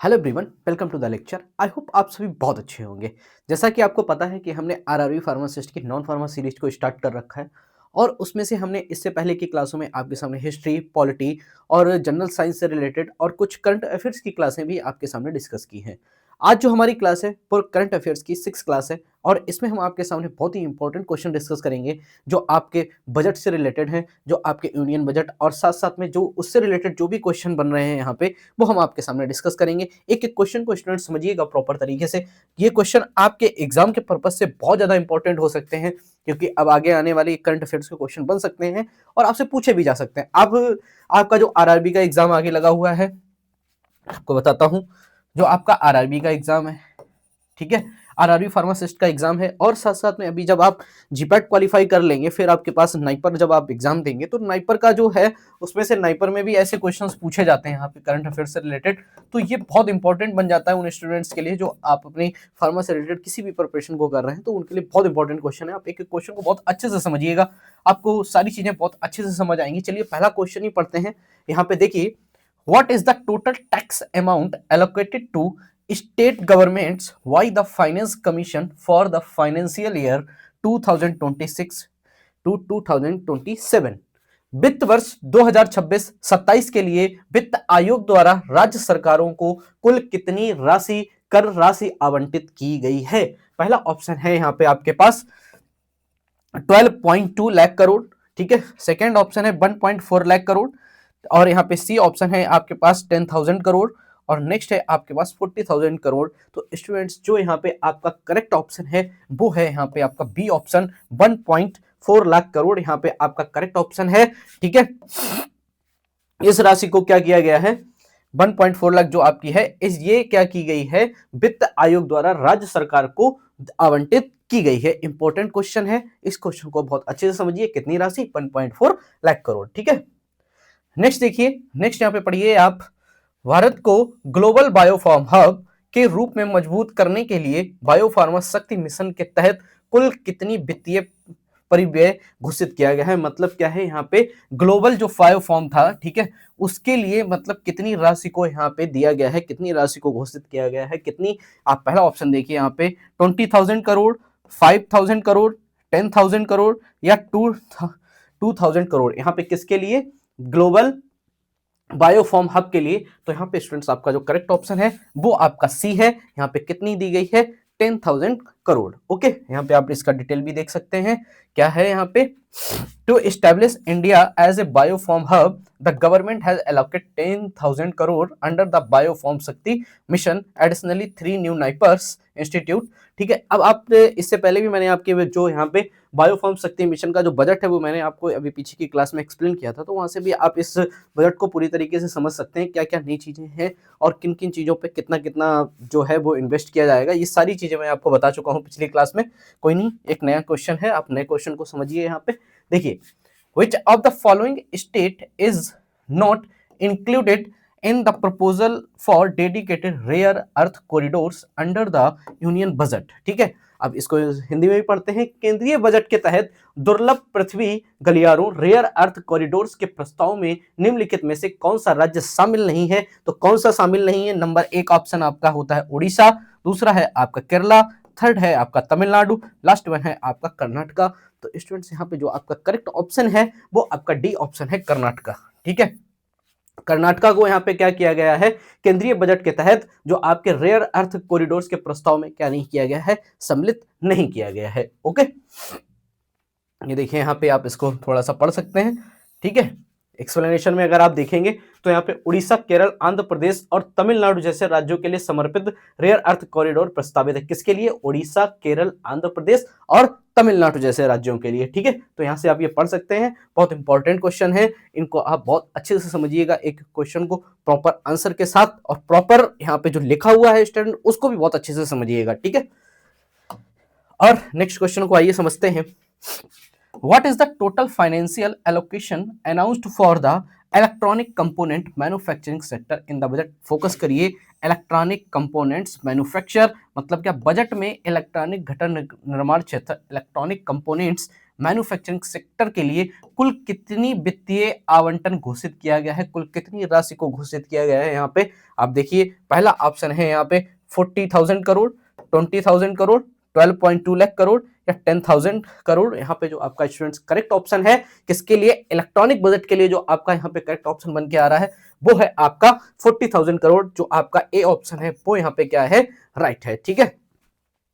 Hello everyone, welcome to the lecture. I hope आप सभी बहुत अच्छे होंगे। जैसा कि आपको पता है कि हमने आरआरबी फार्मासिस्ट की नॉन फार्मा सीरीज को स्टार्ट कर रखा है और उसमें से हमने इससे पहले की क्लासों में आपके सामने हिस्ट्री, पॉलिटी और जनरल साइंस से रिलेटेड और कुछ करंट अफेयर्स की क्लासें भी आपके सामने डिस्कस की हैं। आज जो हमारी क्लास है वो करंट अफेयर्स की 6 क्लास है और इसमें हम आपके सामने बहुत ही इंपॉर्टेंट क्वेश्चन डिस्कस करेंगे जो आपके बजट से रिलेटेड हैं, जो आपके यूनियन बजट और साथ साथ में जो उससे रिलेटेड जो भी क्वेश्चन बन रहे हैं यहाँ पे वो हम आपके सामने डिस्कस करेंगे। एक एक क्वेश्चन को स्टूडेंट समझिएगा प्रॉपर तरीके से। ये क्वेश्चन आपके एग्जाम के पर्पज से बहुत ज्यादा इंपॉर्टेंट हो सकते हैं क्योंकि अब आगे आने वाली करंट अफेयर्स के क्वेश्चन बन सकते हैं और आपसे पूछे भी जा सकते हैं। अब आपका जो आरआरबी का एग्जाम आगे लगा हुआ है, आपको बताता हूं, जो आपका आरआरबी का एग्जाम है, ठीक है, आरआरबी फार्मासिस्ट का एग्जाम है और साथ साथ में अभी जब आप जीपैट क्वालिफाई कर लेंगे फिर आपके पास नाइपर जब आप एग्जाम देंगे तो नाइपर का जो है उसमें से नाइपर में भी ऐसे क्वेश्चंस पूछे जाते हैं यहाँ पे करंट अफेयर से रिलेटेड। तो ये बहुत इंपॉर्टेंट बन जाता है उन स्टूडेंट्स के लिए जो आप अपनी फार्मा से रिलेटेड किसी भी प्रिपरेशन को कर रहे हैं, तो उनके लिए बहुत इंपॉर्टेंट क्वेश्चन है। आप एक एक क्वेश्चन को बहुत अच्छे से समझिएगा, आपको सारी चीजें बहुत अच्छे से समझ आएंगी। चलिए पहला क्वेश्चन ही पढ़ते हैं। यहाँ पे देखिए, what is the total tax amount allocated to state governments by the finance commission for the financial year 2026 to 2027? वित्त वर्ष 2026-27 के लिए वित्त आयोग द्वारा राज्य सरकारों को कुल कितनी राशि कर राशि आवंटित की गई है? पहला ऑप्शन है यहाँ पे आपके पास 12.2 लाख करोड़, ठीक है। सेकेंड ऑप्शन है 1.4 लाख करोड़ और यहाँ पे सी ऑप्शन है आपके पास 10,000 करोड़ और नेक्स्ट है आपके पास 40,000 करोड़। तो स्टूडेंट्स जो यहाँ पे आपका करेक्ट ऑप्शन है वो है यहाँ पे आपका बी ऑप्शन 1.4 लाख करोड़ यहाँ पे आपका करेक्ट ऑप्शन है, ठीक है। इस राशि को क्या किया गया है, 1.4 लाख जो आपकी है इस ये क्या की गई है, वित्त आयोग द्वारा राज्य सरकार को आवंटित की गई है। इंपॉर्टेंट क्वेश्चन है, इस क्वेश्चन को बहुत अच्छे से समझिए। कितनी राशि, 1.4 लाख करोड़, ठीक है। नेक्स्ट देखिए, नेक्स्ट यहाँ पे पढ़िए आप, भारत को ग्लोबल बायोफार्म हब के रूप में मजबूत करने के लिए बायोफार्मा शक्ति मिशन के तहत कुल कितनी वित्तीय परिव्यय घोषित किया गया है? मतलब क्या है यहाँ पे, ग्लोबल जो बायोफार्म था, ठीक है, उसके लिए मतलब कितनी राशि को यहाँ पे दिया गया है, कितनी राशि को घोषित किया गया है, कितनी? आप पहला ऑप्शन देखिए यहाँ पे 20,000 करोड़, 5,000 करोड़, 10,000 करोड़ या 2,000 करोड़। यहाँ पे किसके लिए? ग्लोबल बायोफॉर्म हब के लिए। तो यहाँ पे स्टूडेंट्स आपका जो करेक्ट ऑप्शन है वो आपका सी है। यहाँ पे कितनी दी गई है, 10,000 करोड़। ओके, यहाँ पे आप इसका डिटेल भी देख सकते हैं। क्या है यहाँ पे, to establish India as a biopharma hub the government has allocated 10,000 crore under the biopharma Shakti mission, additionally 3 new NIPERs institute, ठीक है। अब आप इससे पहले भी मैंने आपके जो यहाँ पे बायोफॉर्म शक्ति मिशन का जो बजट है वो मैंने आपको अभी पीछे की क्लास में एक्सप्लेन किया था, तो वहां से भी आप इस बजट को पूरी तरीके से समझ सकते हैं, क्या क्या नई चीजें हैं और किन किन चीजों पे कितना कितना जो है वो इन्वेस्ट किया जाएगा। ये सारी चीजें मैं आपको बता चुका हूँ पिछली क्लास में। कोई नहीं, एक नया क्वेश्चन है, आप नए क्वेश्चन को समझिए। यहाँ पे देखिए, which of the following state is not included in the proposal for dedicated rare earth corridors under the union budget, ठीक है। अब इसको हिंदी में भी पढ़ते हैं। केंद्रीय बजट के तहत दुर्लभ पृथ्वी गलियारों रेयर अर्थ कॉरिडोर्स के प्रस्ताव में निम्नलिखित में से कौन सा राज्य शामिल नहीं है? तो कौन सा शामिल नहीं है? नंबर 1 ऑप्शन आपका होता है उड़ीसा, दूसरा है आपका केरला, थर्ड है आपका तमिलनाडु, लास्ट वन है आपका कर्नाटका। तो स्टूडेंट्स यहाँ पे जो आपका करेक्ट ऑप्शन है वो आपका डी ऑप्शन है, कर्नाटका, ठीक है। कर्नाटका को यहाँ पे क्या किया गया है, केंद्रीय बजट के तहत जो आपके रेयर अर्थ कॉरिडोर्स के प्रस्ताव में क्या नहीं किया गया है, सम्मिलित नहीं किया गया है। ओके, ये देखिए यहाँ पे आप इसको थोड़ा सा पढ़ सकते हैं, ठीक है। एक्सप्लेनेशन में अगर आप देखेंगे तो यहाँ पे उड़ीसा, केरल, आंध्र प्रदेश और तमिलनाडु जैसे राज्यों के लिए समर्पित रेयर अर्थ कॉरिडोर प्रस्तावित है। किसके लिए? उड़ीसा, केरल, आंध्र प्रदेश और तमिलनाडु जैसे राज्यों के लिए, ठीक है। तो यहाँ से आप ये पढ़ सकते हैं, बहुत इंपॉर्टेंट क्वेश्चन है, इनको आप बहुत अच्छे से समझिएगा, एक क्वेश्चन को प्रॉपर आंसर के साथ और प्रॉपर यहाँ पे जो लिखा हुआ है स्टूडेंट उसको भी बहुत अच्छे से समझिएगा, ठीक है। और नेक्स्ट क्वेश्चन को आइए समझते हैं। What is the total financial allocation announced for the electronic component manufacturing sector in the budget? Focus करिए, इलेक्ट्रॉनिक कंपोनेंट्स मैन्युफैक्चर मतलब क्या, बजट में इलेक्ट्रॉनिक घटक निर्माण क्षेत्र, इलेक्ट्रॉनिक कंपोनेंट्स मैन्युफैक्चरिंग सेक्टर के लिए कुल कितनी वित्तीय आवंटन घोषित किया गया है, कुल कितनी राशि को घोषित किया गया है। यहाँ पे आप देखिए पहला ऑप्शन है यहाँ पे 40,000 करोड़, 20,000 करोड़, 12.2 लाख करोड़ या 10,000 करोड़। यहाँ पे जो आपका स्टूडेंट्स करेक्ट ऑप्शन है किसके लिए, इलेक्ट्रॉनिक बजट के लिए, जो आपका यहाँ पे करेक्ट ऑप्शन बन के आ रहा है वो है आपका 40,000 करोड़। जो आपका ए ऑप्शन है वो यहाँ पे क्या है, राइट है। ठीक है,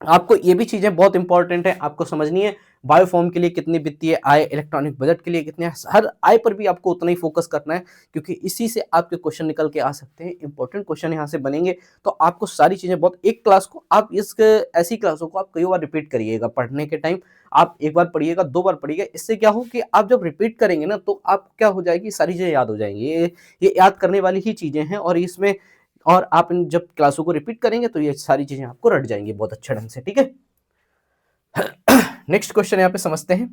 आपको ये भी चीजें बहुत इंपॉर्टेंट है आपको समझनी है। बायोफॉर्म के लिए कितनी वित्तीय आय, इलेक्ट्रॉनिक बजट के लिए कितने, हर आय पर भी आपको उतना ही फोकस करना है क्योंकि इसी से आपके क्वेश्चन निकल के आ सकते हैं, इंपॉर्टेंट क्वेश्चन यहाँ से बनेंगे। तो आपको सारी चीजें बहुत, एक क्लास को आप इस ऐसी क्लासों को आप कई बार रिपीट करिएगा पढ़ने के टाइम। आप एक बार पढ़िएगा, दो बार पढ़िएगा, इससे क्या हो कि आप जब रिपीट करेंगे ना तो आप क्या हो जाएगी, सारी चीजें याद हो जाएंगी। ये याद करने वाली ही चीजें हैं और इसमें, और आप इन जब क्लासों को रिपीट करेंगे तो ये सारी चीजें आपको रट जाएंगी बहुत अच्छे ढंग से। ठीक है, नेक्स्ट क्वेश्चन यहाँ पे समझते हैं।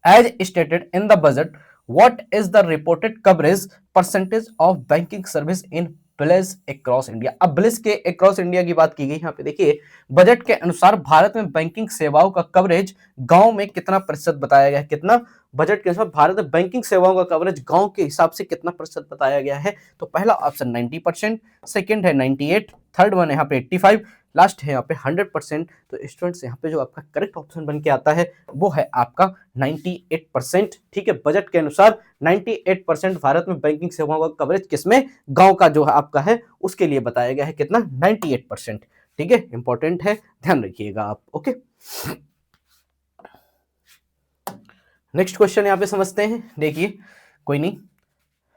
As stated in the budget what is the reported coverage percentage of banking service in village across India. अब विलेज के अक्रॉस इंडिया की बात की गई। यहाँ पे देखिए बजट के अनुसार भारत में बैंकिंग सेवाओं का कवरेज गांव में कितना प्रतिशत बताया गया है, कितना, बजट के अनुसार भारत में बैंकिंग सेवाओं का कवरेज गांव के हिसाब से कितना प्रतिशत बताया गया है। तो पहला ऑप्शन 90%, सेकंड है 98, थर्ड वन यहाँ पे 85, लास्ट है यहाँ पे 100%। तो स्टूडेंट्स यहाँ पे जो आपका करेक्ट ऑप्शन बन के आता है वो है आपका 98%। ठीक है, बजट के अनुसार 98% भारत में बैंकिंग सेवाओं का कवरेज किसमें, गांव का जो आपका है उसके लिए बताया गया है, कितना, 98%। ठीक है, इंपॉर्टेंट है, ध्यान रखिएगा आप। ओके, नेक्स्ट क्वेश्चन यहाँ पे समझते हैं। देखिए कोई नहीं,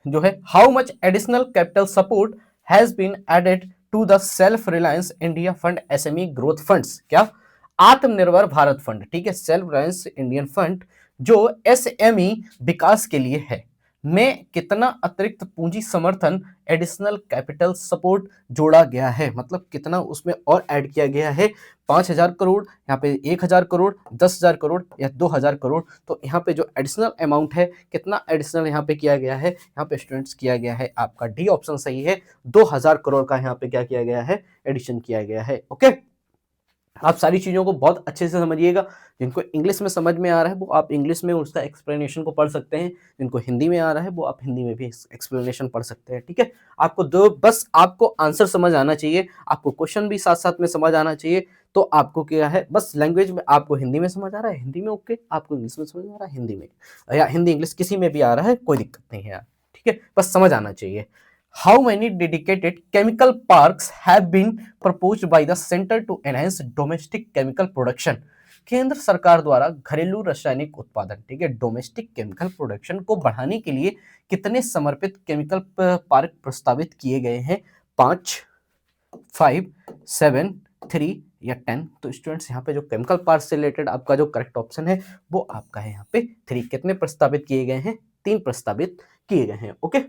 जो है how much additional capital support has been added to the self reliance India fund SME growth funds. क्या, आत्मनिर्भर भारत फंड, ठीक है, सेल्फ रिलायंस इंडियन फंड जो एसएमई विकास के लिए है, में कितना अतिरिक्त पूंजी समर्थन, एडिशनल कैपिटल सपोर्ट जोड़ा गया है, मतलब कितना उसमें और ऐड किया गया है। 5,000 करोड़, यहाँ पे 1,000 करोड़, 10,000 करोड़ या 2,000 करोड़। तो यहाँ पे जो एडिशनल अमाउंट है, कितना एडिशनल यहाँ पे किया गया है, यहाँ पे स्टूडेंट्स किया गया है आपका डी ऑप्शन सही है, 2,000 करोड़ का यहाँ पे क्या किया गया है, एडिशन किया गया है। ओके, आप सारी चीजों को बहुत अच्छे से समझिएगा। जिनको इंग्लिश में समझ में आ रहा है वो आप इंग्लिश में उसका एक्सप्लेनेशन को पढ़ सकते हैं, जिनको हिंदी में आ रहा है वो आप हिंदी में भी एक्सप्लेनेशन पढ़ सकते हैं। ठीक है, आपको दो, बस आपको आंसर समझ आना चाहिए, आपको क्वेश्चन भी साथ साथ में समझ आना चाहिए। तो आपको क्या है, बस लैंग्वेज में आपको हिंदी में समझ आ रहा है हिंदी में ओके, आपको इंग्लिश में समझ आ रहा है हिंदी में, या हिंदी इंग्लिश किसी में भी आ रहा है कोई दिक्कत नहीं है यार। ठीक है, बस समझ आना चाहिए। How many dedicated chemical parks have been proposed by the Center to Enhance Domestic Chemical Production? केंद्र सरकार द्वारा घरेलू रासायनिक उत्पादन, ठीक है, डोमेस्टिक केमिकल प्रोडक्शन को बढ़ाने के लिए कितने समर्पित केमिकल पार्क प्रस्तावित किए गए हैं? 5, 5, 7, 3 या 10। तो स्टूडेंट्स यहाँ पे जो केमिकल पार्क से रिलेटेड आपका जो करेक्ट ऑप्शन है वो आपका है यहाँ पे 3। कितने प्रस्तावित किए गए हैं? 3 प्रस्तावित किए गए हैं। ओके,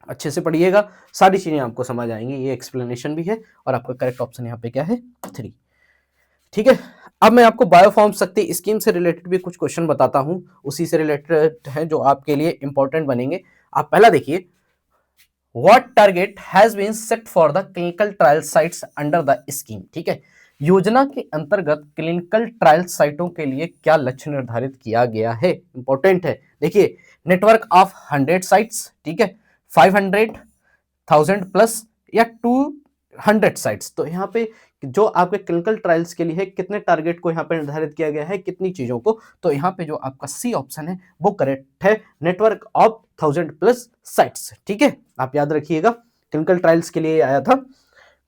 अच्छे से पढ़िएगा, सारी चीजें आपको समझ आएंगी, ये एक्सप्लेनेशन भी है और आपका करेक्ट ऑप्शन यहाँ पे क्या है, 3। ठीक है, अब मैं आपको बायोफॉर्म शक्ति स्कीम से रिलेटेड भी कुछ क्वेश्चन बताता हूं, उसी से रिलेटेड है जो आपके लिए इंपॉर्टेंट बनेंगे। आप पहला देखिए, what target has been set for the clinical trial sites under the scheme. ठीक है, योजना के अंतर्गत क्लिनिकल ट्रायल साइटों के लिए क्या लक्ष्य निर्धारित किया गया है, इंपॉर्टेंट है। देखिए, नेटवर्क ऑफ 100 साइट्स, ठीक है, 500, 1000 प्लस या 200 साइट्स। तो यहाँ पे जो आपके क्लिनिकल ट्रायल्स के लिए है, कितने टारगेट को यहाँ पे निर्धारित किया गया है, कितनी चीजों को, तो यहाँ पे जो आपका सी ऑप्शन है वो करेक्ट है, नेटवर्क ऑफ 1000 प्लस साइट्स। ठीक है, आप याद रखिएगा, क्लिनिकल ट्रायल्स के लिए आया था,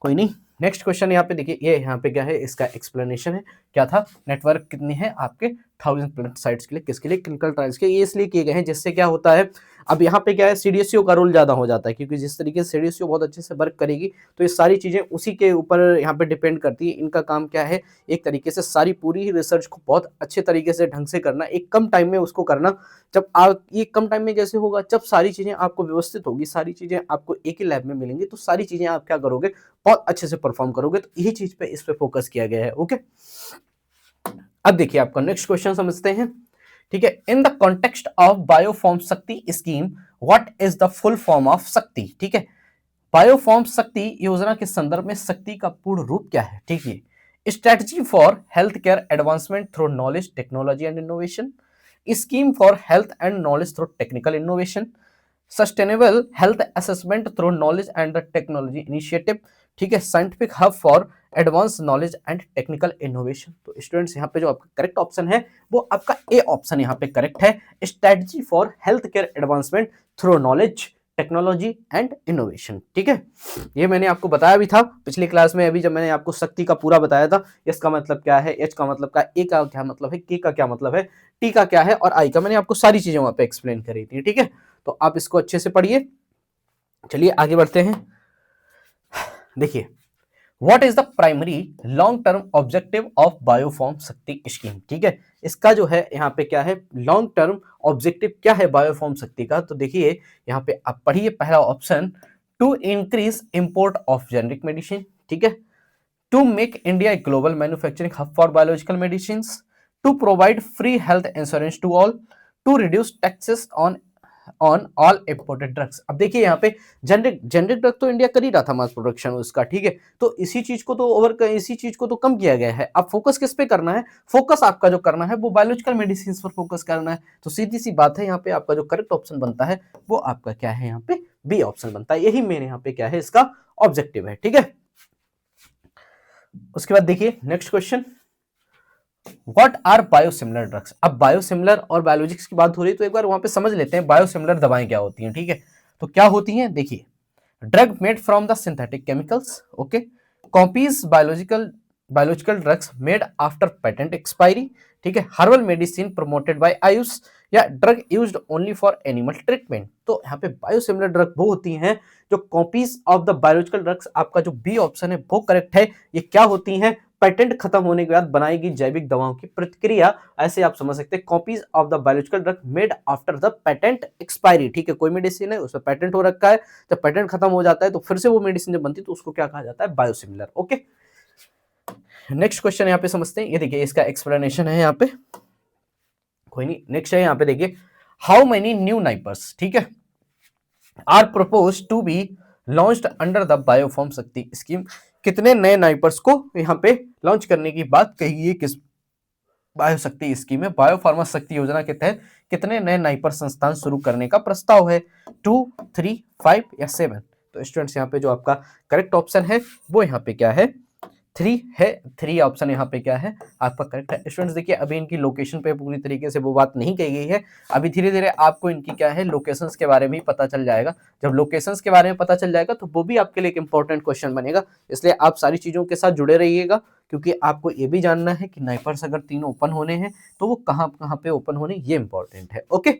कोई नहीं। नेक्स्ट क्वेश्चन यहाँ पे देखिए, ये यहाँ पे क्या है, इसका एक्सप्लेनेशन है, क्या था, नेटवर्क कितनी है आपके 1000 प्लस साइट्स के लिए, किसके लिए, क्लिनिकल ट्रायल्स के। ये इसलिए किए गए हैं जिससे क्या होता है, अब यहाँ पे क्या है, सीडीएसयू का रोल ज्यादा हो जाता है, क्योंकि जिस तरीके से सीडीएसयू बहुत अच्छे से वर्क करेगी तो ये सारी चीजें उसी के ऊपर यहाँ पे डिपेंड करती है। इनका काम क्या है, एक तरीके से सारी पूरी रिसर्च को बहुत अच्छे तरीके से ढंग से करना, एक कम टाइम में उसको करना। जब आप ये कम टाइम में कैसे होगा, जब सारी चीजें आपको व्यवस्थित होगी, सारी चीजें आपको एक ही लैब में मिलेंगी, तो सारी चीजें आप क्या करोगे, बहुत अच्छे से परफॉर्म करोगे। तो यही चीज पे इस पे फोकस किया गया है। ओके, अब देखिए आपका नेक्स्ट क्वेश्चन समझते हैं। ठीक है, in the context of biopharma Shakti scheme what is the full form of शक्ति। ठीक है, बायोफॉर्म शक्ति योजना के संदर्भ में शक्ति का पूर्ण रूप क्या है। ठीक है, strategy for healthcare advancement through knowledge, technology and innovation, scheme for health and knowledge through technical innovation, sustainable health assessment through knowledge and technology initiative, ठीक है, scientific hub for advance knowledge and technical innovation. तो students यहाँ पे जो आपका correct option है वो आपका ए ऑप्शन यहाँ पे करेक्ट है, strategy for health care advancement through knowledge, technology and innovation. ठीक है, ये मैंने आपको बताया भी था पिछली क्लास में, अभी जब मैंने आपको शक्ति का पूरा बताया था, एस का मतलब क्या है, एच का मतलब क्या, ए का क्या मतलब है, के का क्या मतलब है, टी का क्या है और आई का, मैंने आपको सारी चीजें वहां पे एक्सप्लेन करी थी। ठीक है, तो आप इसको अच्छे से पढ़िए। चलिए आगे बढ़ते हैं। देखिए, what is the primary long term objective of biopharma Shakti scheme. ठीक है, इसका जो है यहाँ पे क्या है, लॉन्ग टर्म ऑब्जेक्टिव क्या है बायोफॉर्म शक्ति का। तो देखिए यहाँ पे आप पढ़िए, पहला option, to increase import of generic medicine. ठीक है, to make India a global manufacturing hub for biological medicine, to provide free health insurance to all, to reduce taxes on all imported drugs. अब देखिए यहाँ पे generic drug तो India कर ही रहा था मास प्रोडक्शन उसका। ठीक है, तो इसी चीज को तो इसी चीज को तो कम किया गया है। अब फोकस किस पे करना है, फोकस आपका जो करना है वो बायोलॉजिकल मेडिसिन पर फोकस करना है। तो सीधी सी बात है, यहाँ पे आपका जो करेक्ट ऑप्शन बनता है वो आपका क्या है, यहाँ पे बी ऑप्शन बनता है। यही मेरे यहाँ पे क्या है, इसका ऑब्जेक्टिव है। ठीक है, उसके बाद देखिए next question, what are biosimilar drugs. अब बायोसिमिलर और बायोलॉजिक्स की बात हो रही है तो एक बार वहां पे समझ लेते हैं बायोसिमिलर दवाएं क्या होती हैं। ठीक है, तो क्या होती हैं, देखिए, drug made from the synthetic chemicals, okay, copies biological drugs made after patent expiry. ठीक है, herbal medicine promoted by AYUSH, या drug used only for animal treatment. तो यहाँ पे बायोसिमिलर ड्रग वो होती हैं जो copies of the biological drugs, आपका जो बी ऑप्शन है वो करेक्ट है। ये क्या होती हैं, पेटेंट खत्म होने के बाद बनाई गई जैविक दवाओं की प्रतिक्रिया, ऐसे आप समझ सकते हैं, copies of the biological drug made after the patent expiry. ठीक है, कोई मेडिसिन है उसमें पेटेंट हो रखा है, जब पेटेंट खत्म हो जाता है तो फिर से वो मेडिसिन जब बनती है तो उसको क्या कहा जाता है, बायोसिमिलर। ओके, नेक्स्ट क्वेश्चन यहाँ पे समझते हैं। ये देखिए इसका एक्सप्लेनेशन है यहाँ पे, कोई नहीं, नेक्स्ट है यहाँ पे देखिए, हाउ मेनी न्यू नाइपर्स, ठीक है, are propose to be launched under the biopharma Shakti scheme. कितने नए नाइपर्स को यहाँ पे लॉन्च करने की बात कही है किस बायोशक्ति स्कीम में, बायोफार्मा शक्ति योजना के तहत कितने नए नाइपर संस्थान शुरू करने का प्रस्ताव है, 2, 3, 5 या 7। तो स्टूडेंट्स यहाँ पे जो आपका करेक्ट ऑप्शन है वो यहाँ पे क्या है, 3 है। 3 ऑप्शन यहाँ पे क्या है, आपका करेक्ट है। स्टूडेंट्स देखिए, अभी इनकी लोकेशन पे पूरी तरीके से वो बात नहीं कही गई है, अभी धीरे धीरे आपको इनकी क्या है, लोकेशंस के बारे में ही पता चल जाएगा। जब लोकेशंस के बारे में पता चल जाएगा तो वो भी आपके लिए एक इंपॉर्टेंट क्वेश्चन बनेगा, इसलिए आप सारी चीजों के साथ जुड़े रहिएगा, क्योंकि आपको ये भी जानना है कि नाइपर्स अगर तीनों ओपन होने हैं तो वो कहाँ कहाँ पे ओपन होने, ये इंपॉर्टेंट है। ओके,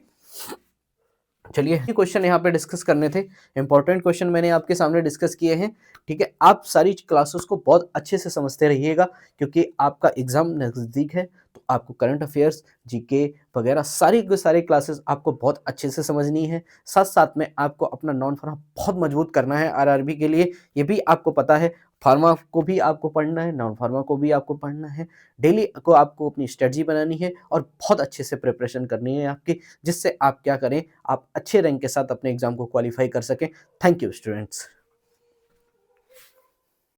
चलिए क्वेश्चन यहाँ पे डिस्कस करने थे, इंपॉर्टेंट क्वेश्चन मैंने आपके सामने डिस्कस किए हैं। ठीक है, आप सारी क्लासेस को बहुत अच्छे से समझते रहिएगा, क्योंकि आपका एग्जाम नजदीक है, तो आपको करंट अफेयर्स, जीके वगैरह सारी के सारी क्लासेस आपको बहुत अच्छे से समझनी है। साथ साथ में आपको अपना नॉन फार्मा बहुत मजबूत करना है आरआरबी के लिए, ये भी आपको पता है। फार्मा को भी आपको पढ़ना है, नॉन फार्मा को भी आपको पढ़ना है, डेली को आपको अपनी स्ट्रेटजी बनानी है और बहुत अच्छे से प्रिपरेशन करनी है आपकी, जिससे आप क्या करें, आप अच्छे रैंक के साथ अपने एग्जाम को क्वालिफाई कर सकें। Thank you students.